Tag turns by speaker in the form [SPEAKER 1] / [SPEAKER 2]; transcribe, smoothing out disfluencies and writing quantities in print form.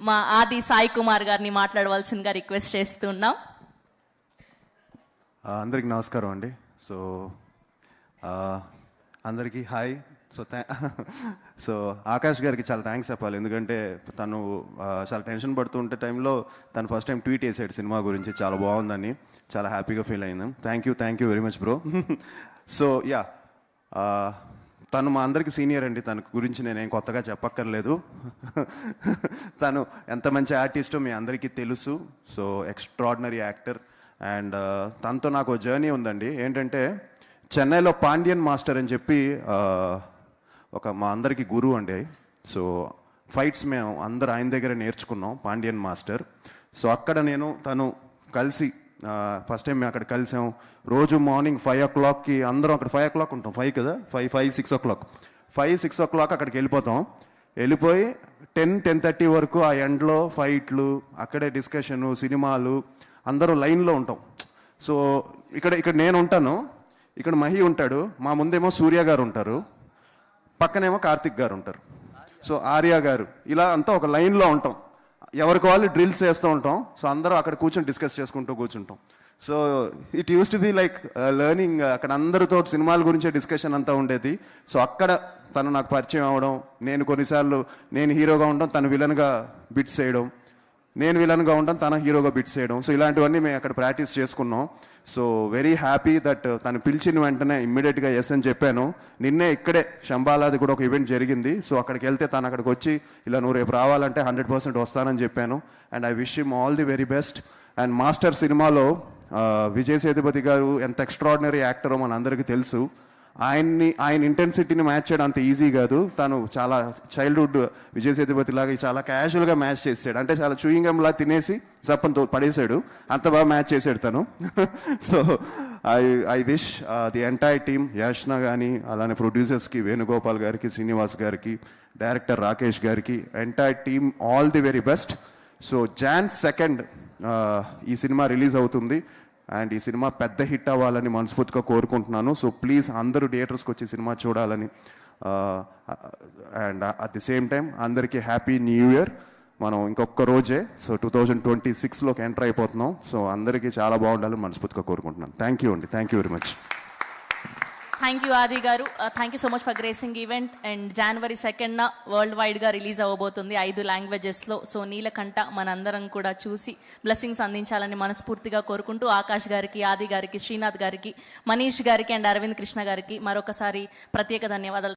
[SPEAKER 1] మా ఆది సాయి కుమార్ గారిని మాట్లాడవలసిందిగా రిక్వెస్ట్ చేస్తున్నాం.
[SPEAKER 2] అందరికి నమస్కారం అండి. సో అందరికీ హాయ్. సో ఆకాష్ గారికి చాలా థ్యాంక్స్ చెప్పాలి, ఎందుకంటే తను చాలా టెన్షన్ పడుతుంటే టైంలో తను ఫస్ట్ టైం ట్వీట్ చేశాడు సినిమా గురించి, చాలా బాగుందని, చాలా హ్యాపీగా ఫీల్ అయింది. Thank you very much bro. So yeah, తను మా అందరికి సీనియర్ అండి, తన గురించి నేనేం కొత్తగా చెప్పక్కర్లేదు. తను ఎంత మంచి ఆర్టిస్టో మీ అందరికీ తెలుసు. So extraordinary actor. అండ్ తనతో నాకు జర్నీ ఉందండి. ఏంటంటే చెన్నైలో పాండ్యన్ మాస్టర్ అని చెప్పి ఒక మా అందరికీ గురువు అండి. సో ఫైట్స్ మేము అందరు ఆయన దగ్గర నేర్చుకున్నాం, పాండ్యన్ మాస్టర్. సో అక్కడ నేను తను కలిసి ఫస్ట్ టైం మేము అక్కడ కలిసాం. రోజు మార్నింగ్ 5 o'clockకి అందరం అక్కడ 5 o'clock ఉంటాం, 5 కదా, 6 o'clock 6 o'clock అక్కడికి వెళ్ళిపోయి 10-10:30 వరకు ఆ ఎండ్లో ఫైట్లు, అక్కడే డిస్కషను, సినిమాలు, అందరూ లైన్లో ఉంటాం. సో ఇక్కడ నేను ఉంటాను, ఇక్కడ మహి ఉంటాడు, మా ముందేమో సూర్య గారు ఉంటారు, పక్కనేమో కార్తిక్ గారు ఉంటారు, సో ఆర్య గారు, ఇలా అంతా ఒక లైన్లో ఉంటాం. ఎవరికి వాళ్ళు డ్రిల్స్ చేస్తూ ఉంటాం. సో అందరూ అక్కడ కూర్చొని డిస్కస్ చేసుకుంటూ కూర్చుంటాం. So it use to be like learning. అక్కడ అందరితో సినిమాల గురించే డిస్కషన్ అంతా ఉండేది. సో అక్కడ తను నాకు పరిచయం అవ్వడం, నేను కొన్నిసార్లు నేను హీరోగా ఉండడం, తను విలన్గా బిట్స్ చేయడం, నేను విలన్గా ఉండడం, తన హీరోగా బిట్స్ చేయడం. సో ఇలాంటివన్నీ మేము అక్కడ ప్రాక్టీస్ చేసుకున్నాం. సో వెరీ హ్యాపీ దట్ తను పిలిచిన వెంటనే ఇమ్మీడియట్గా ఎస్ అని చెప్పాను. నిన్నే ఇక్కడే శంబాలాది కూడా ఒక ఈవెంట్ జరిగింది. సో అక్కడికి వెళ్తే తను అక్కడికి వచ్చి ఇలా నువ్వు రేపు రావాలంటే 100% వస్తానని చెప్పాను. And I wish him all the very best. And master సినిమాలో విజయ్ సేతుపతి గారు ఎంత ఎక్స్ట్రాడినరీ యాక్టరో మన అందరికీ తెలుసు. ఆయన ఇంటెన్సిటీని మ్యాచ్ చేయడం అంత ఈజీ కాదు. తను చాలా చైల్డ్హుడ్ విజయ్ సేతుపతి లాగా చాలా క్యాజువల్గా మ్యాచ్ చేసాడు. అంటే చాలా చూయింగంలా తినేసి జప్పంతో పడేశాడు, అంత బాగా మ్యాచ్ చేశాడు తను. So I wish the entire team, Yashna కానీ, అలానే ప్రొడ్యూసర్స్కి వేణుగోపాల్ గారికి, శ్రీనివాస్ గారికి, డైరెక్టర్ రాకేష్ గారికి, entire team all the very best. So Jan 2 ఈ సినిమా రిలీజ్ అవుతుంది. అండ్ ఈ సినిమా పెద్ద హిట్ అవ్వాలని మనస్ఫూర్తిగా కోరుకుంటున్నాను. సో ప్లీజ్ అందరూ థియేటర్స్కి వచ్చి సినిమా చూడాలని. And at the same time అందరికీ హ్యాపీ న్యూ ఇయర్. మనం ఇంకొక రోజే, సో 2026లోకి ఎంటర్ అయిపోతున్నాం. సో అందరికీ చాలా బాగుండాలని మనస్ఫూర్తిగా కోరుకుంటున్నాను. థ్యాంక్ యూ అండి, thank you very much.
[SPEAKER 1] Thank you Aadi garu. Thank you so much for gracing event. And January 2న వరల్డ్ వైడ్గా రిలీజ్ అవ్వబోతుంది 5 లాంగ్వేజెస్లో. సో నీలకంఠ మనందరం కూడా చూసి బ్లెస్సింగ్స్ అందించాలని మనస్ఫూర్తిగా కోరుకుంటూ ఆకాష్ గారికి, ఆది గారికి, శ్రీనాథ్ గారికి, మనీష్ గారికి అండ్ అరవింద్ కృష్ణ గారికి మరొకసారి ప్రత్యేక ధన్యవాదాలు.